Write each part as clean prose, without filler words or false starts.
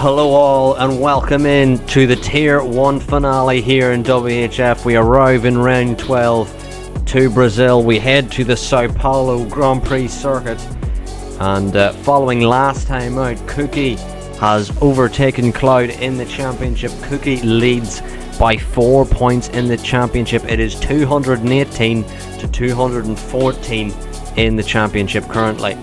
Hello all and welcome in to the Tier 1 finale here in WHF. We arrive in round 12 to Brazil. We head to the Sao Paulo Grand Prix circuit, and following last time out, Cookie has overtaken Cloud in the championship. Cookie leads by 4 points in the championship. It is 218 to 214 in the championship currently.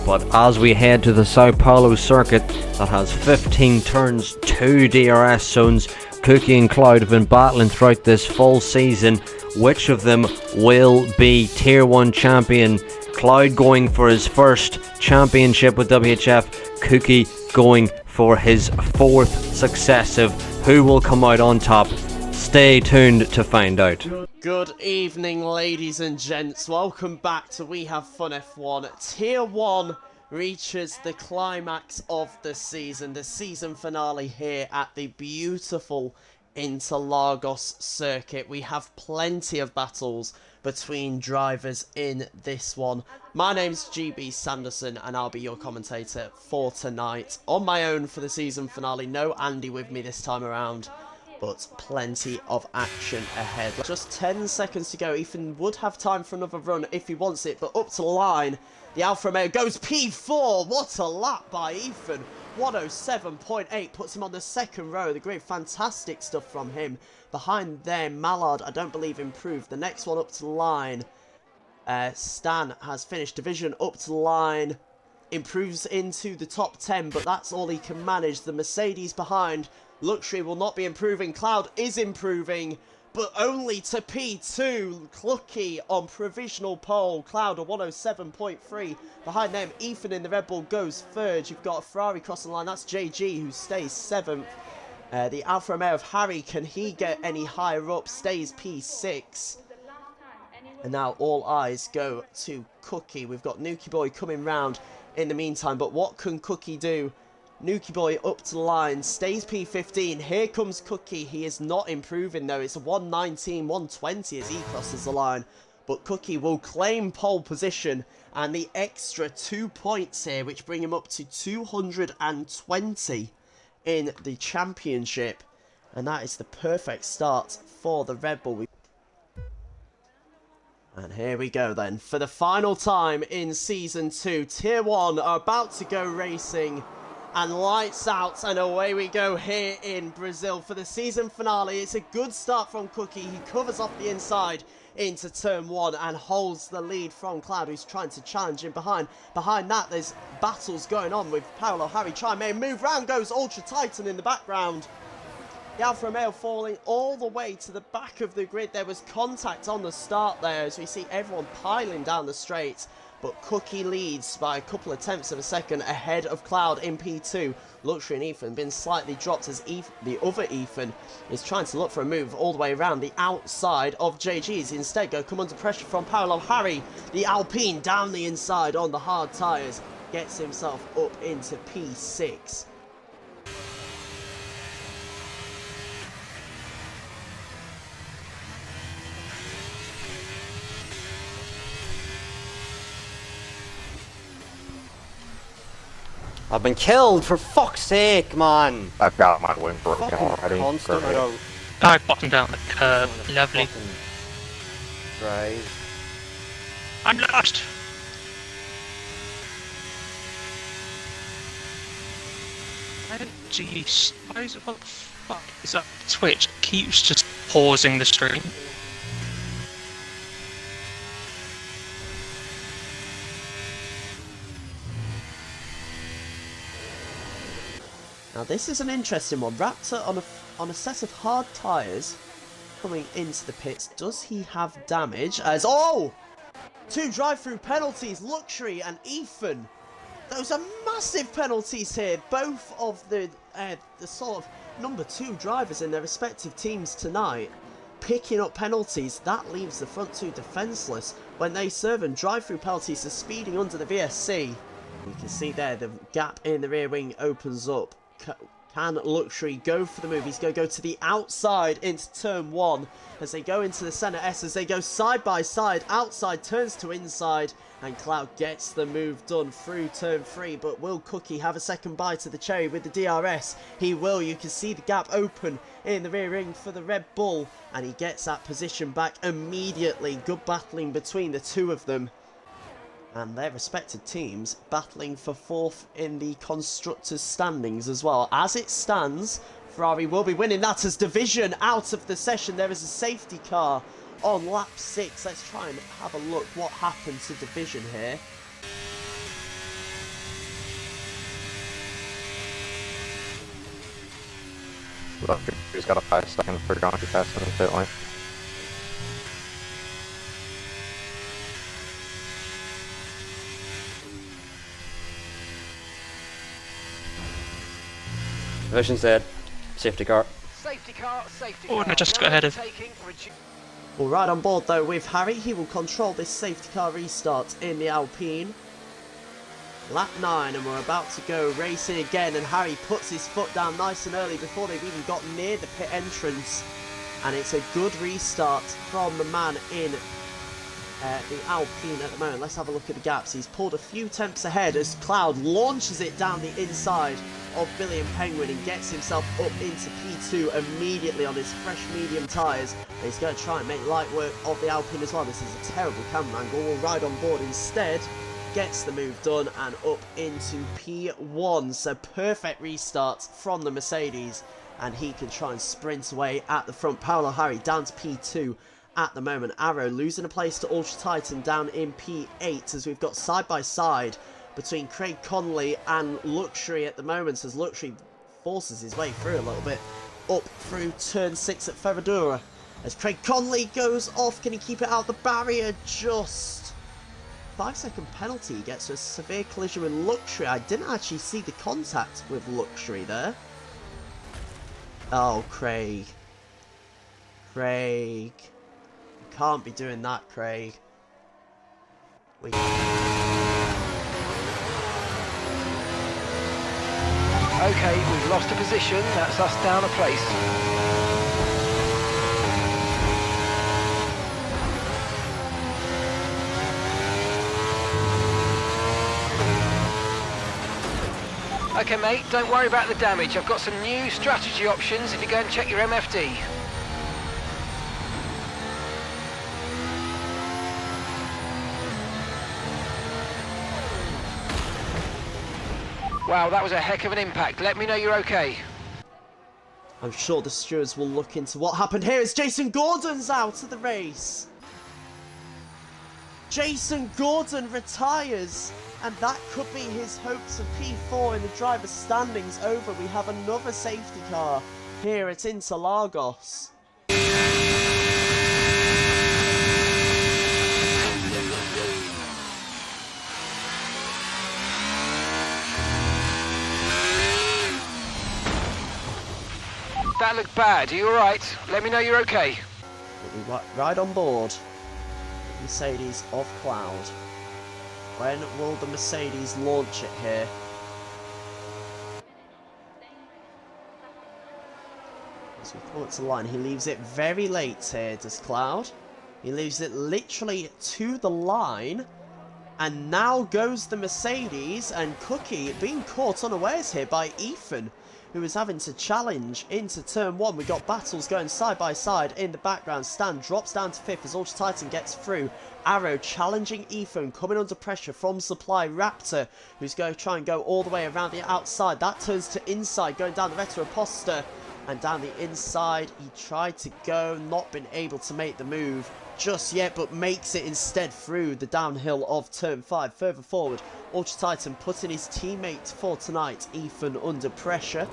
But as we head to the Sao Paulo circuit that has 15 turns, 2 DRS zones, Cookie and Cloud have been battling throughout this full season. Which of them will be Tier 1 champion? Cloud going for his first championship with WHF, Cookie going for his 4th successive. Who will come out on top? Stay tuned to find out. Good evening, ladies and gents. Welcome back to We Have Fun F1. Tier 1 reaches the climax of the season finale here at the beautiful Interlagos circuit. We have plenty of battles between drivers in this one. My name's GB Sanderson and I'll be your commentator for tonight. On my own for the season finale. No Andy with me this time around, but plenty of action ahead. Just 10 seconds to go. Ethan would have time for another run if he wants it, but up to the line, the Alfa Romeo goes P4. What a lap by Ethan. 107.8 puts him on the second row of the grid. Fantastic stuff from him. Behind there, Mallard, I don't believe, improved. The next one up to the line, Stan has finished division up to the line. Improves into the top 10, but that's all he can manage. The Mercedes behind, Luxury will not be improving. Cloud is improving, but only to P2. Clucky on provisional pole. Cloud a 107.3. Behind them, Ethan in the Red Bull goes third. You've got a Ferrari crossing the line. That's JG who stays 7th. The Alfa Romeo of Harry, can he get any higher up? Stays P6. And now all eyes go to Cookie. We've got Nuki Boy coming round in the meantime, but what can Cookie do? Nuki Boy up to the line, stays P15. Here comes Cookie. He is not improving though. It's a 119, 120 as he crosses the line. But Cookie will claim pole position and the extra 2 points here, which bring him up to 220 in the championship. And that is the perfect start for the Red Bull. And here we go then. For the final time in Season 2, Tier 1 are about to go racing. And lights out, and away we go here in Brazil for the season finale. It's a good start from Cookie. He covers off the inside into turn 1 and holds the lead from Cloud, who's trying to challenge him behind. Behind that, there's battles going on with Paolo Harry trying to move round, goes Ultra Titan in the background. The Alfa Romeo falling all the way to the back of the grid. There was contact on the start there as we see everyone piling down the straight. But Cookie leads by a couple of tenths of a second ahead of Cloud in P2. Luxury and Ethan been slightly dropped as the other Ethan is trying to look for a move all the way around the outside of JG's. Instead, come under pressure from Paolo Harry. The Alpine down the inside on the hard tyres gets himself up into P6. I've been killed, for fuck's sake, man! I've got my wing broken already. I bottomed down the curb. Lovely. Drive. I'm lost! Jeez, why is it, what the fuck is that? Twitch keeps just pausing the stream. Now this is an interesting one. Raptor on a set of hard tyres coming into the pits. Does he have damage? As 2 drive-through penalties, Luxury and Ethan. Those are massive penalties here. Both of the sort of number 2 drivers in their respective teams tonight picking up penalties. That leaves the front 2 defenceless when they serve, and drive-through penalties are speeding under the VSC. You can see there the gap in the rear wing opens up. Can Luxury go for the move? He's going to go to the outside into turn 1 as they go into the centre S, as they go side by side. Outside turns to inside, and Cloud gets the move done through turn 3. But will Cookie have a second bite of the cherry with the DRS? He will. You can see the gap open in the rear ring for the Red Bull, and he gets that position back immediately. Good battling between the two of them, and their respective teams battling for 4th in the constructors standings as well. As it stands, Ferrari will be winning that as Division out of the session. There is a safety car on lap 6. Let's try and have a look what happened to Division here. Look, he's got a 5 seconds for going too fast in the pit lane. Division's dead. Safety car. Safety car, safety Oh, car. no, just got ahead of. All right, on board though with Harry. He will control this safety car restart in the Alpine. Lap 9, and we're about to go racing again, and Harry puts his foot down nice and early before they've even got near the pit entrance, and it's a good restart from the man in the Alpine at the moment. Let's have a look at the gaps. He's pulled a few tenths ahead as Cloud launches it down the inside of Billy and Penguin and gets himself up into P2 immediately on his fresh medium tyres. He's going to try and make light work of the Alpine as well. This is a terrible camera angle. We'll ride on board instead. Gets the move done and up into P1. So perfect restart from the Mercedes, and he can try and sprint away at the front. Paolo Harry down to P2 at the moment. Arrow losing a place to Ultra Titan down in P8, as we've got side by side between Craig Connolly and Luxury at the moment, as Luxury forces his way through a little bit up through turn 6 at Ferradura. As Craig Connolly goes off, can he keep it out the barrier? Just 5-second penalty. He gets a severe collision with Luxury. I didn't actually see the contact with Luxury there. Oh, Craig. Craig. You can't be doing that, Craig. Okay, we've lost a position. That's us down a place. Okay, mate, don't worry about the damage. I've got some new strategy options if you go and check your MFD. Wow, that was a heck of an impact. Let me know you're okay. I'm sure the stewards will look into what happened here as Jason Gordon's out of the race. Jason Gordon retires, and that could be his hopes of P4 in the driver's standings over. We have another safety car here at Interlagos. That looked bad. Are you alright? Let me know you're okay. We'll be right on board. Mercedes of Cloud. When will the Mercedes launch it here? As we come up to the line, he leaves it very late here, does Cloud. He leaves it literally to the line. And now goes the Mercedes, and Cookie being caught unawares here by Ethan, who is having to challenge into turn 1. We got battles going side by side in the background. Stan drops down to 5th as Ultra Titan gets through. Arrow challenging Ethan, coming under pressure from Supply Raptor, who's going to try and go all the way around the outside. That turns to inside, going down the Retro Poster, and down the inside. He tried to go, not been able to make the move just yet, but makes it instead through the downhill of turn 5. Further forward, Ultra Titan putting his teammate for tonight, Ethan, under pressure.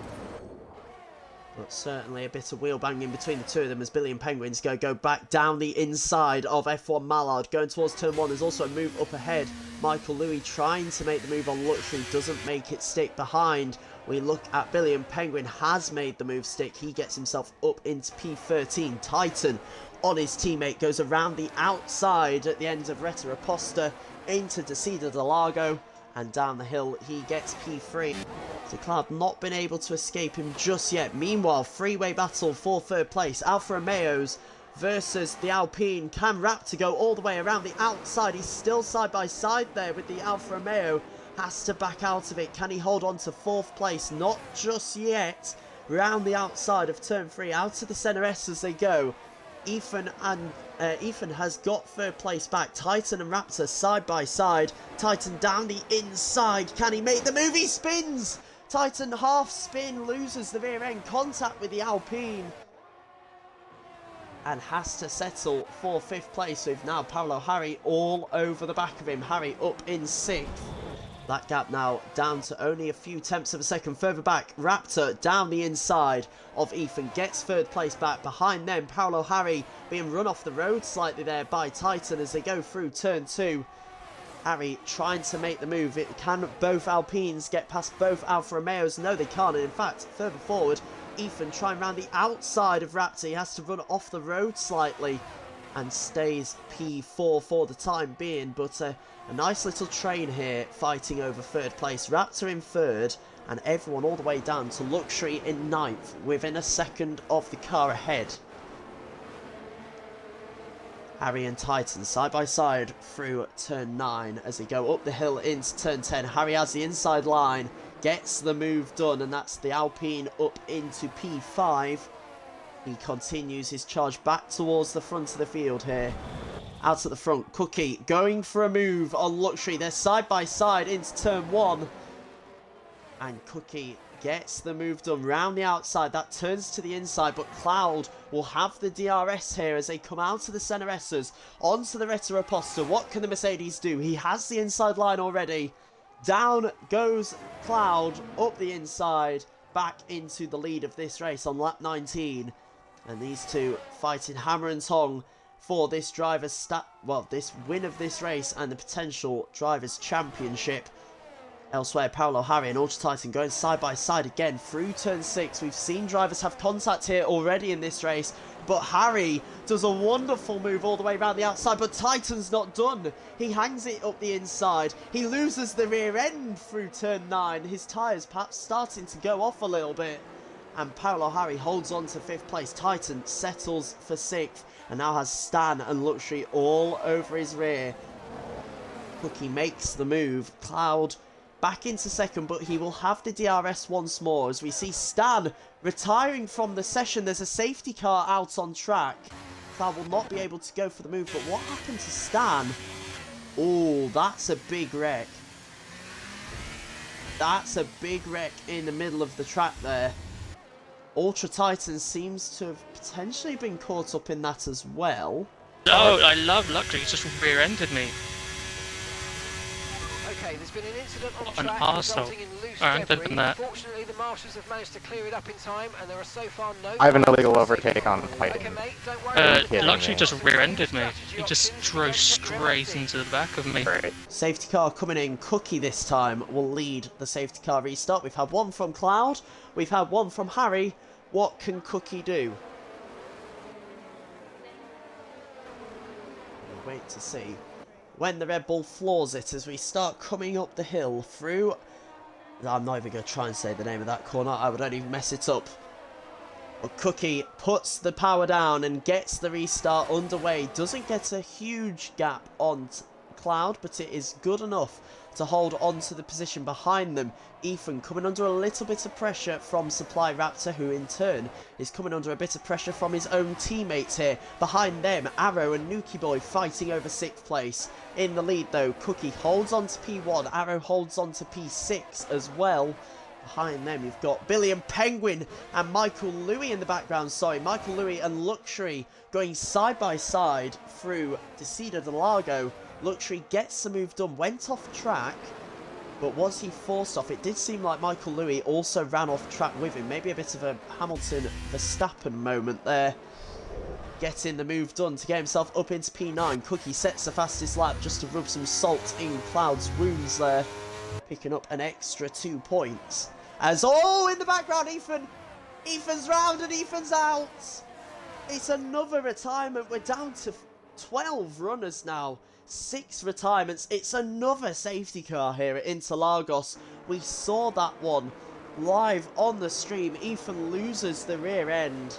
But certainly a bit of wheel banging between the two of them as Billy and Penguins go back down the inside of F1 Mallard. Going towards turn 1, there's also a move up ahead. Michael Louis trying to make the move on Luxury, doesn't make it stick behind. We look at Billy and Penguin, has made the move stick. He gets himself up into P13. Titan on his teammate goes around the outside at the end of Reta Aposta into Desida del Lago, And down the hill, he gets P3. So Cloud not been able to escape him just yet. Meanwhile, freeway battle for third place. Alfa Romeos versus the Alpine. Can Raptor go all the way around the outside? He's still side by side there with the Alfa Romeo. Has to back out of it. Can he hold on to fourth place? Not just yet. Round the outside of turn 3. Out to the centre S as they go. Ethan has got third place back. Titan and Raptor side by side. Titan down the inside. Can he make the move? He spins! Titan half spin, loses the rear end contact with the Alpine. And has to settle for 5th place with now Paolo Harry all over the back of him. Harry up in 6th. That gap now down to only a few tenths of a second further back. Raptor down the inside of Ethan gets 3rd place back. Behind them, Paolo Harry being run off the road slightly there by Titan as they go through turn 2. Harry trying to make the move. Can both Alpines get past both Alfa Romeos? No, they can't. And in fact, further forward, Ethan trying round the outside of Raptor. He has to run off the road slightly and stays P4 for the time being. But a nice little train here fighting over 3rd place. Raptor in 3rd and everyone all the way down to Luxury in 9th within a second of the car ahead. Harry and Titan side by side through turn 9 as they go up the hill into turn 10. Harry has the inside line, gets the move done, and that's the Alpine up into P5. He continues his charge back towards the front of the field here. Out at the front, Cookie going for a move on Luxury. They're side by side into turn 1. And Cookie gets the move done round the outside. That turns to the inside, but Cloud will have the DRS here as they come out to the centre S's onto the Retro-Aposta. What can the Mercedes do? He has the inside line already. Down goes Cloud up the inside, back into the lead of this race on lap 19. And these two fighting hammer and tong for this driver's this win of this race and the potential drivers' championship. Elsewhere, Paolo Harry and Ultra Titan going side by side again through turn 6. We've seen drivers have contact here already in this race, but Harry does a wonderful move all the way around the outside, but Titan's not done. He hangs it up the inside. He loses the rear end through turn 9. His tyres perhaps starting to go off a little bit. And Paolo Harry holds on to 5th place. Titan settles for 6th and now has Stan and Luxury all over his rear. Cookie makes the move. Cloud back into 2nd, but he will have the DRS once more as we see Stan retiring from the session. There's a safety car out on track. Cloud will not be able to go for the move, but what happened to Stan? Oh, that's a big wreck. That's a big wreck in the middle of the track there. Ultra Titan seems to have potentially been caught up in that as well. Oh, I love Luxury. He just rear-ended me. Okay, there's been an incident on An track arsehole. resulting in loose Alright, better debris. than that. Fortunately, the marshals have managed to clear it up in time, and there are so far no... I have an illegal fines. overtake on Okay, Titan. mate, don't worry. kidding Luxury me. just rear-ended me. He just drove straight into the back of me. Great. Safety car coming in. Cookie this time will lead the safety car restart. We've had one from Cloud. We've had one from Harry. What can Cookie do? We'll wait to see when the Red Bull floors it as we start coming up the hill through... I'm not even going to try and say the name of that corner. I would only mess it up. But Cookie puts the power down and gets the restart underway. Doesn't get a huge gap on Cloud, but it is good enough to hold on to the position behind them. Ethan coming under a little bit of pressure from Supply Raptor, who in turn is coming under a bit of pressure from his own teammates here. Behind them, Arrow and Nuki Boy fighting over 6th place. In the lead though, Cookie holds on to P1, Arrow holds on to P6 as well. Behind them you've got Billy and Penguin and Michael Louis in the background. Sorry, Michael Louis and Luxury going side by side through Desida de Lago. Luxury gets the move done, went off track, but was he forced off? It did seem like Michael Louis also ran off track with him. Maybe a bit of a Hamilton-Verstappen moment there. Getting the move done to get himself up into P9. Cookie sets the fastest lap just to rub some salt in Cloud's wounds there. Picking up an extra 2 points. As, oh, in the background, Ethan's round and Ethan's out. It's another retirement. We're down to 12 runners now. 6 retirements. It's another safety car here at Interlagos. We saw that one live on the stream. Ethan loses the rear end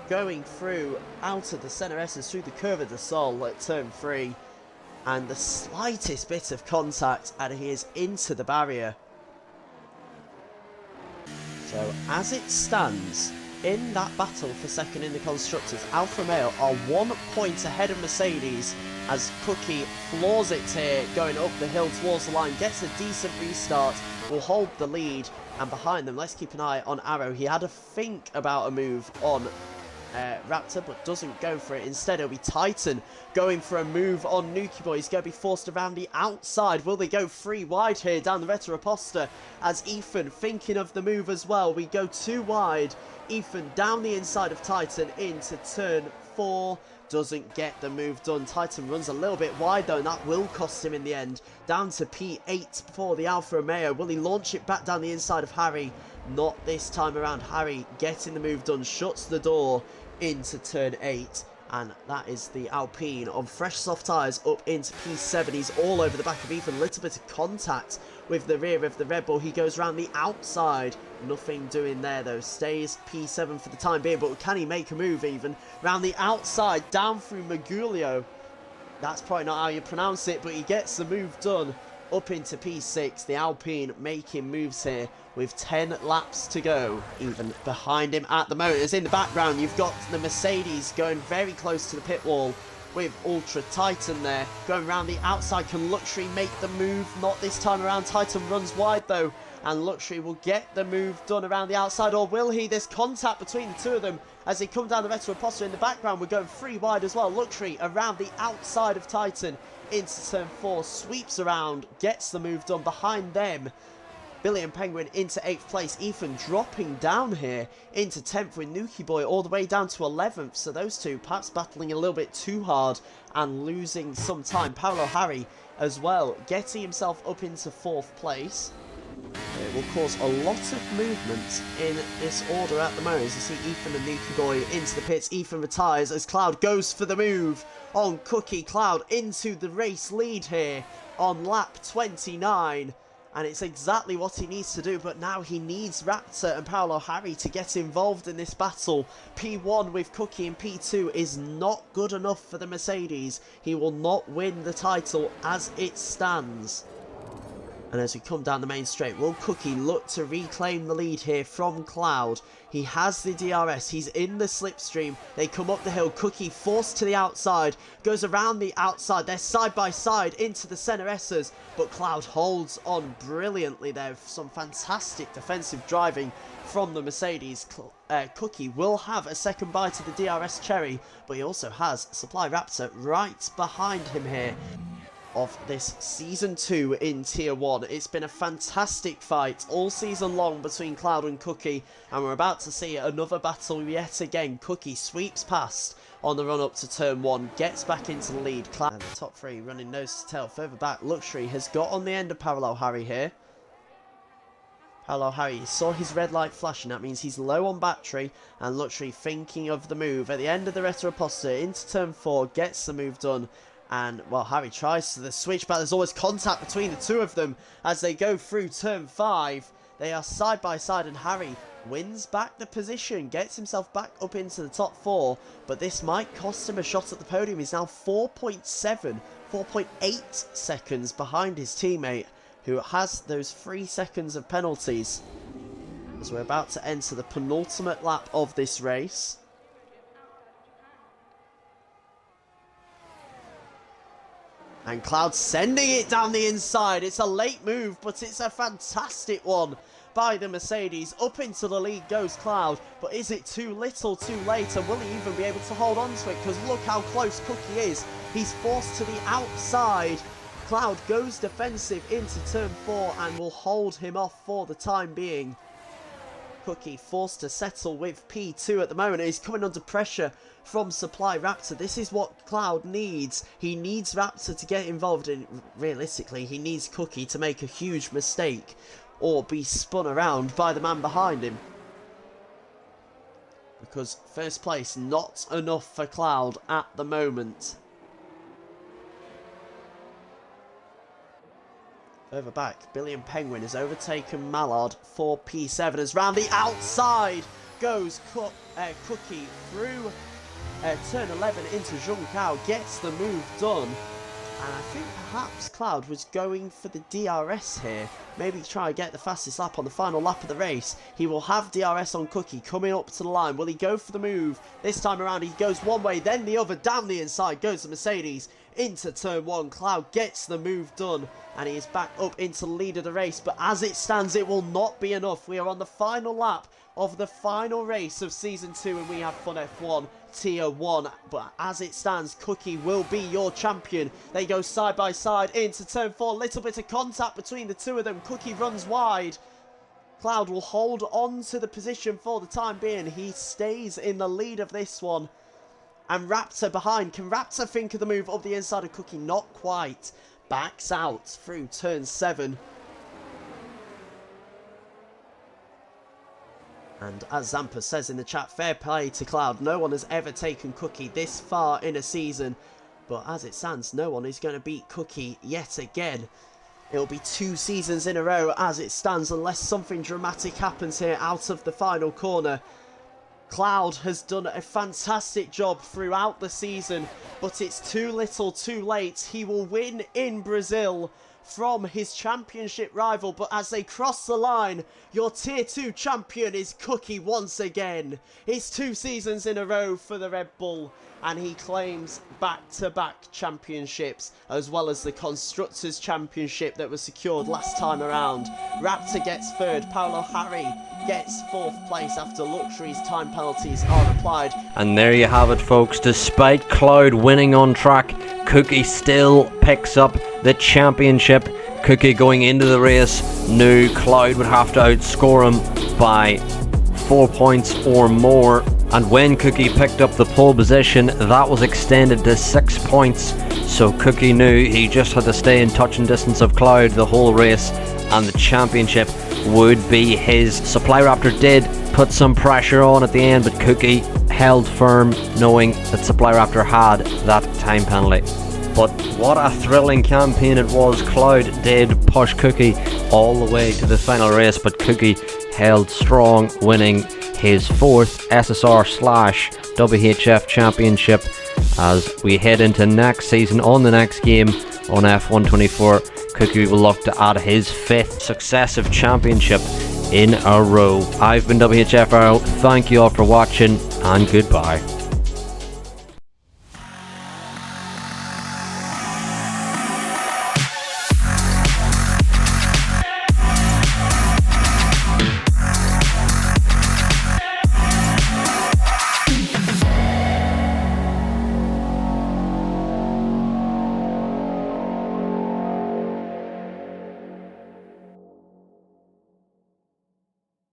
going through out of the Center S's through the Curva de Sol at turn 3. And the slightest bit of contact and he is into the barrier. So as it stands, in that battle for second in the constructors, Alfa Romeo are 1 point ahead of Mercedes as Cookie floors it here, going up the hill towards the line, gets a decent restart, will hold the lead, and behind them, let's keep an eye on Arrow. He had a think about a move on Raptor, but doesn't go for it. Instead, it'll be Titan going for a move on Nuki Boy. He's going to be forced around the outside. Will they go 3 wide here down the Retro-Aposta as Ethan thinking of the move as well? We go 2 wide. Ethan down the inside of Titan into turn 4. Doesn't get the move done. Titan runs a little bit wide though, and that will cost him in the end. Down to P8 for the Alfa Romeo. Will he launch it back down the inside of Harry? Not this time around. Harry getting the move done, shuts the door into turn 8. And that is the Alpine on fresh soft tyres up into P7. He's all over the back of Ethan. Little bit of contact with the rear of the Red Bull. He goes around the outside. Nothing doing there though. Stays P7 for the time being. But can he make a move even? Round the outside, down through Magulio. That's probably not how you pronounce it, but he gets the move done up into P6. The Alpine making moves here with 10 laps to go. Even behind him at the moment. As in the background, you've got the Mercedes going very close to the pit wall with Ultra Titan there. Going around the outside. Can Luxury make the move? Not this time around. Titan runs wide though, and Luxury will get the move done around the outside, or will he? There's contact between the two of them as they come down the Retro-Aposta. In the background, we're going 3 wide as well. Luxury around the outside of Titan into turn 4, sweeps around, gets the move done behind them. Billy and Penguin into 8th place. Ethan dropping down here into 10th with Nuki Boy all the way down to 11th. So those two perhaps battling a little bit too hard and losing some time. Paolo Harry as well getting himself up into 4th place. It will cause a lot of movement in this order at the moment. As you see Ethan and Nuki Boy into the pits. Ethan retires as Cloud goes for the move on Cookie. Cloud into the race lead here on lap 29. And it's exactly what he needs to do, but now he needs Raptor and Paolo Harry to get involved in this battle. P1 with Cookie and P2 is not good enough for the Mercedes. He will not win the title as it stands. And as we come down the main straight, will Cookie look to reclaim the lead here from Cloud? He has the DRS. He's in the slipstream. They come up the hill. Cookie forced to the outside. Goes around the outside. They're side by side into the Center S's. But Cloud holds on brilliantly there. Some fantastic defensive driving from the Mercedes. Cookie will have a second bite of the DRS cherry. But he also has Supply Raptor right behind him here of this Season 2 in Tier 1. It's been a fantastic fight all season long between Cloud and Cookie, and we're about to see another battle yet again. Cookie sweeps past on the run up to turn 1, gets back into the lead. Cloud and the top 3 running nose to tail. Further back, Luxury has got on the end of Parallel Harry here. Parallel Harry saw his red light flashing. That means he's low on battery, and Luxury thinking of the move at the end of the Retro-Aposta into turn 4, gets the move done. And, well, Harry tries to the switch, but there's always contact between the two of them as they go through turn 5. They are side by side, and Harry wins back the position, gets himself back up into the top 4. But this might cost him a shot at the podium. He's now 4.8 seconds behind his teammate, who has those 3 seconds of penalties. As we're about to enter the penultimate lap of this race. And Cloud sending it down the inside. It's a late move, but it's a fantastic one by the Mercedes. Up into the lead goes Cloud, but is it too little too late? And will he even be able to hold on to it? Because look how close Cookie is. He's forced to the outside. Cloud goes defensive into turn 4 and will hold him off for the time being. Cookie forced to settle with P2 at the moment. He's coming under pressure from Supply Raptor. This is what Cloud needs. He needs Raptor to get involved in. Realistically, he needs Cookie to make a huge mistake or be spun around by the man behind him. Because first place, not enough for Cloud at the moment. over back. Billy and Penguin has overtaken Mallard for P7 as round the outside goes Cookie through turn 11 into Zhong Kao, gets the move done. And I think perhaps Cloud was going for the DRS here. Maybe try and get the fastest lap on the final lap of the race. He will have DRS on Cookie coming up to the line. Will he go for the move? This time around he goes one way, then the other. Down the inside goes the Mercedes into turn 1. Cloud gets the move done and he is back up into the lead of the race. But as it stands, it will not be enough. We are on the final lap of the final race of Season 2 and we have Fun F1 Tier 1. But as it stands, Cookie will be your champion. They go side by side into turn 4. Little bit of contact between the two of them. Cookie runs wide. Cloud will hold on to the position for the time being. He stays in the lead of this one. And Raptor behind. Can Raptor think of the move up the inside of Cookie? Not quite. Backs out through turn 7. And as Zampa says in the chat, fair play to Cloud. No one has ever taken Cookie this far in a season. But as it stands, no one is going to beat Cookie yet again. It'll be 2 seasons in a row as it stands, unless something dramatic happens here out of the final corner. Cloud has done a fantastic job throughout the season, but it's too little too late. He will win in Brazil from his championship rival, but as they cross the line, your Tier 2 champion is Cookie once again. It's 2 seasons in a row for the Red Bull, and he claims back-to-back championships, as well as the Constructors Championship that was secured last time around. Raptor gets 3rd, Paolo Harry gets 4th place after Luxury's time penalties are applied. And there you have it, folks. Despite Cloud winning on track, Cookie still picks up the championship. Cookie going into the race knew Cloud would have to outscore him by 4 points or more, and when Cookie picked up the pole position, that was extended to 6 points. So Cookie knew he just had to stay in touching distance of Cloud the whole race, and the championship would be his. Supply Raptor did put some pressure on at the end, but Cookie held firm, knowing that Supply Raptor had that time penalty. But what a thrilling campaign it was. Cloud did push Cookie all the way to the final race, but Cookie held strong, winning his 4th SSR/WHF Championship. As we head into next season, on the next game on F124, Cookie will look to add his 5th successive championship in a row. I've been WHF Arrow. Thank you all for watching, and goodbye.